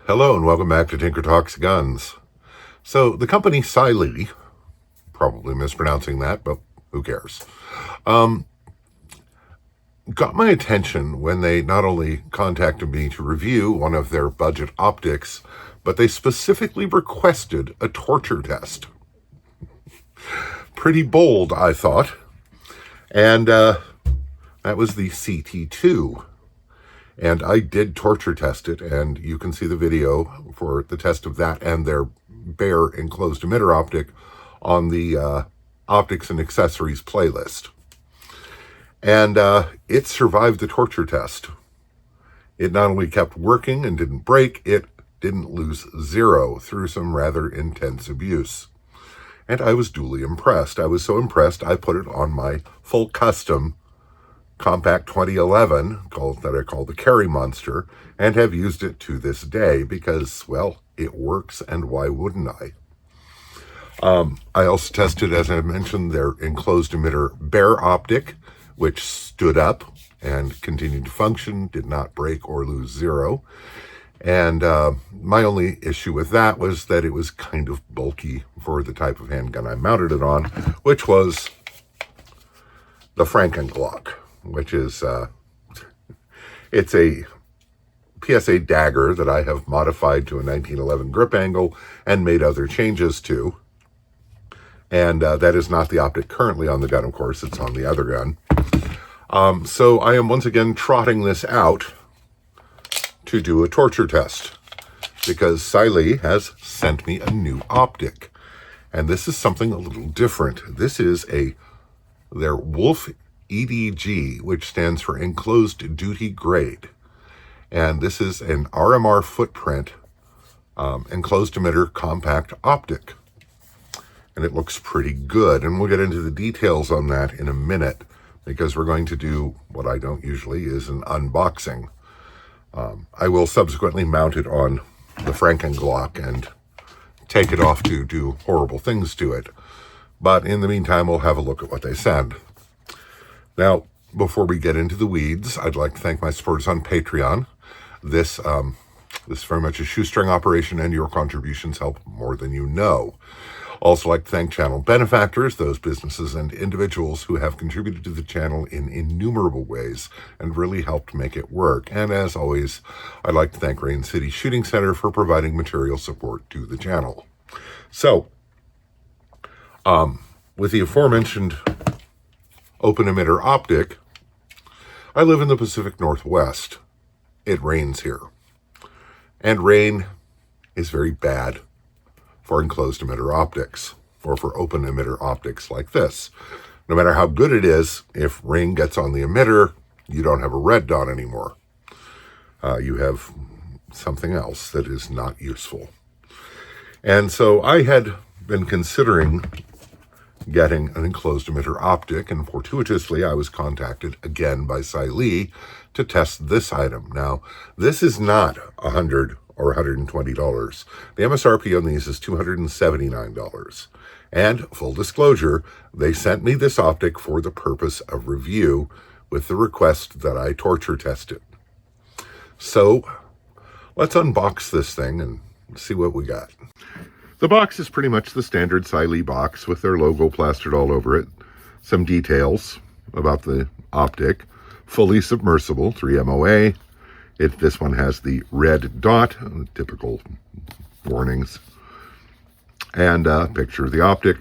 Hello and welcome back to Tinker Talks Guns. So the company Cyelee, probably mispronouncing that, but who cares, got my attention when they not only contacted me to review one of their budget optics, but they specifically requested a torture test. Pretty bold, I thought. And that was the CT2. And I did torture test it, and you can see the video for the test of that and their bare enclosed emitter optic on the optics and accessories playlist. And it survived the torture test. It not only kept working and didn't break, it didn't lose zero through some rather intense abuse. And I was duly impressed. I was so impressed, I put it on my full custom Compact 2011, that I call the Carry Monster, and have used it to this day because, well, it works, and why wouldn't I? I also tested, as I mentioned, their enclosed emitter bare optic, which stood up and continued to function, did not break or lose zero. And my only issue with that was that it was kind of bulky for the type of handgun I mounted it on, which was the Frankenglock, which is, it's a PSA dagger that I have modified to a 1911 grip angle and made other changes to. And that is not the optic currently on the gun, of course, it's on the other gun. So I am once again trotting this out to do a torture test because Cyelee has sent me a new optic. And this is something a little different. This is their Wolf EDG, which stands for Enclosed Duty Grade. And this is an RMR-footprint enclosed emitter compact optic. And it looks pretty good. And we'll get into the details on that in a minute because we're going to do what I don't usually is an unboxing. I will subsequently mount it on the Frankenglock and take it off to do horrible things to it. But in the meantime, we'll have a look at what they send. Now, before we get into the weeds, I'd like to thank my supporters on Patreon. This is very much a shoestring operation, and your contributions help more than you know. Also like to thank channel benefactors, those businesses and individuals who have contributed to the channel in innumerable ways and really helped make it work. And as always, I'd like to thank Rain City Shooting Center for providing material support to the channel. So, with the aforementioned open emitter optic, I live in the Pacific Northwest. It rains here. And rain is very bad for enclosed emitter optics, or for open emitter optics like this. No matter how good it is, if rain gets on the emitter, you don't have a red dot anymore. You have something else that is not useful. And so I had been considering getting an enclosed emitter optic, and fortuitously I was contacted again by Cyelee to test this item. Now, this is not $100 or $120. The MSRP on these is $279. And full disclosure, they sent me this optic for the purpose of review with the request that I torture test it. So let's unbox this thing and see what we got. The box is pretty much the standard Cyelee box with their logo plastered all over it. Some details about the optic. Fully submersible, 3 MOA. This one has the red dot, typical warnings, and a picture of the optic.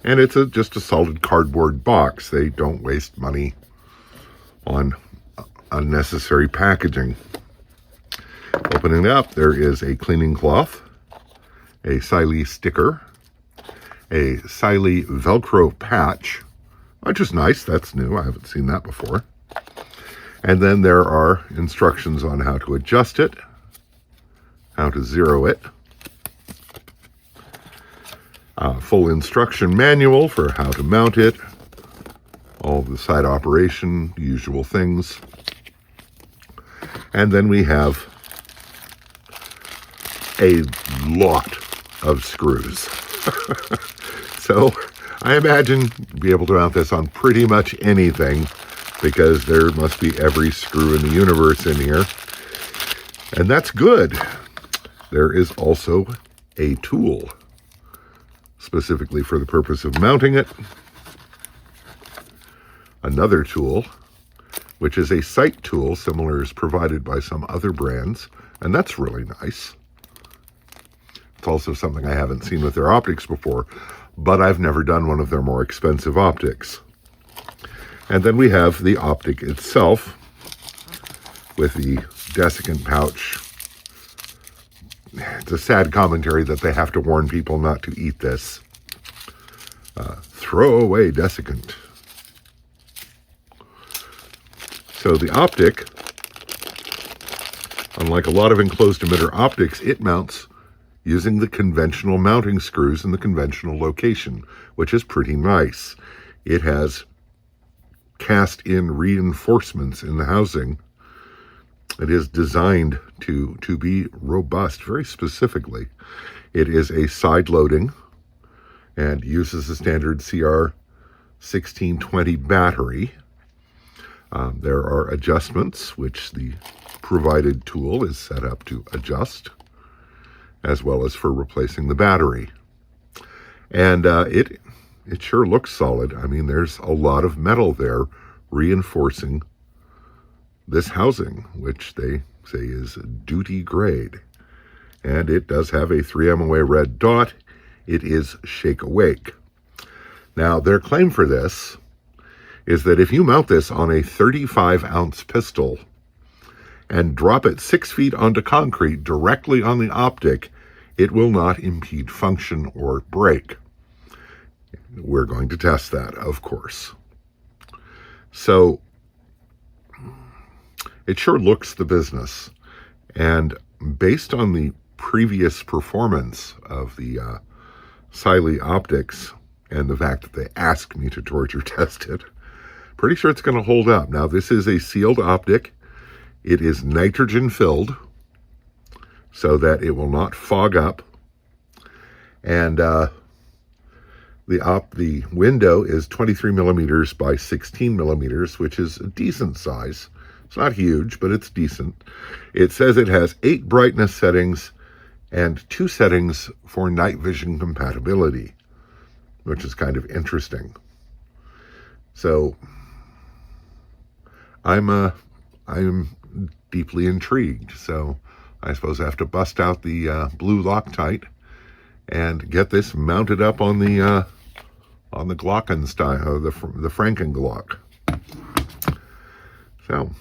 And it's just a solid cardboard box. They don't waste money on unnecessary packaging. Opening it up, there is a cleaning cloth, a Cyelee sticker, a Cyelee Velcro patch, which is nice. That's new. I haven't seen that before. And then there are instructions on how to adjust it, how to zero it, a full instruction manual for how to mount it, all of the side operation, usual things. And then we have a lot of screws. So I imagine be able to mount this on pretty much anything because there must be every screw in the universe in here. And that's good. There is also a tool specifically for the purpose of mounting it. Another tool, which is a sight tool, similar is provided by some other brands, and that's really nice. It's also something I haven't seen with their optics before, but I've never done one of their more expensive optics. And then we have the optic itself with the desiccant pouch. It's a sad commentary that they have to warn people not to eat this. Throw away desiccant. So the optic, unlike a lot of enclosed emitter optics, it mounts using the conventional mounting screws in the conventional location, which is pretty nice. It has cast-in reinforcements in the housing. It is designed to be robust, very specifically. It is a side-loading and uses the standard CR1620 battery. There are adjustments, which the provided tool is set up to adjust, as well as for replacing the battery. And it sure looks solid. I mean, there's a lot of metal there reinforcing this housing, which they say is duty grade. And it does have a 3 MOA red dot. It is shake awake. Now, their claim for this is that if you mount this on a 35-ounce pistol and drop it 6 feet onto concrete directly on the optic, it will not impede function or break. We're going to test that, of course. So it sure looks the business. And based on the previous performance of the Cyelee optics and the fact that they asked me to torture test it, pretty sure it's going to hold up. Now, this is a sealed optic. It is nitrogen filled so that it will not fog up. And the window is 23 millimeters by 16 millimeters, which is a decent size. It's not huge, but it's decent. It says it has 8 brightness settings and 2 settings for night vision compatibility, which is kind of interesting. So I'm deeply intrigued. So I suppose I have to bust out the blue Loctite and get this mounted up on the Glockenstein, the Franken Glock. So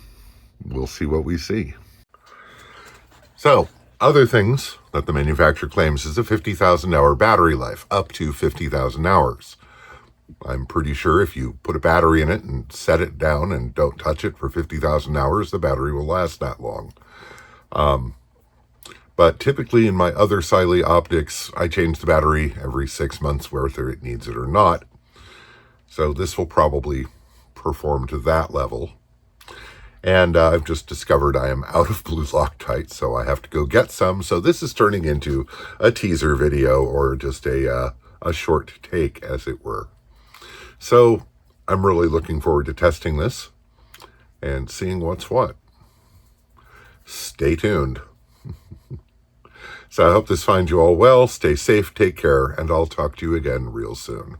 we'll see what we see. So other things that the manufacturer claims is a 50,000 hour battery life, up to 50,000 hours. I'm pretty sure if you put a battery in it and set it down and don't touch it for 50,000 hours, the battery will last that long. But typically in my other Cyelee optics, I change the battery every 6 months, whether it needs it or not. So this will probably perform to that level. And I've just discovered I am out of blue Loctite, so I have to go get some. So this is turning into a teaser video or just a short take, as it were. So I'm really looking forward to testing this and seeing what's what. Stay tuned. So I hope this finds you all well. Stay safe, take care, and I'll talk to you again real soon.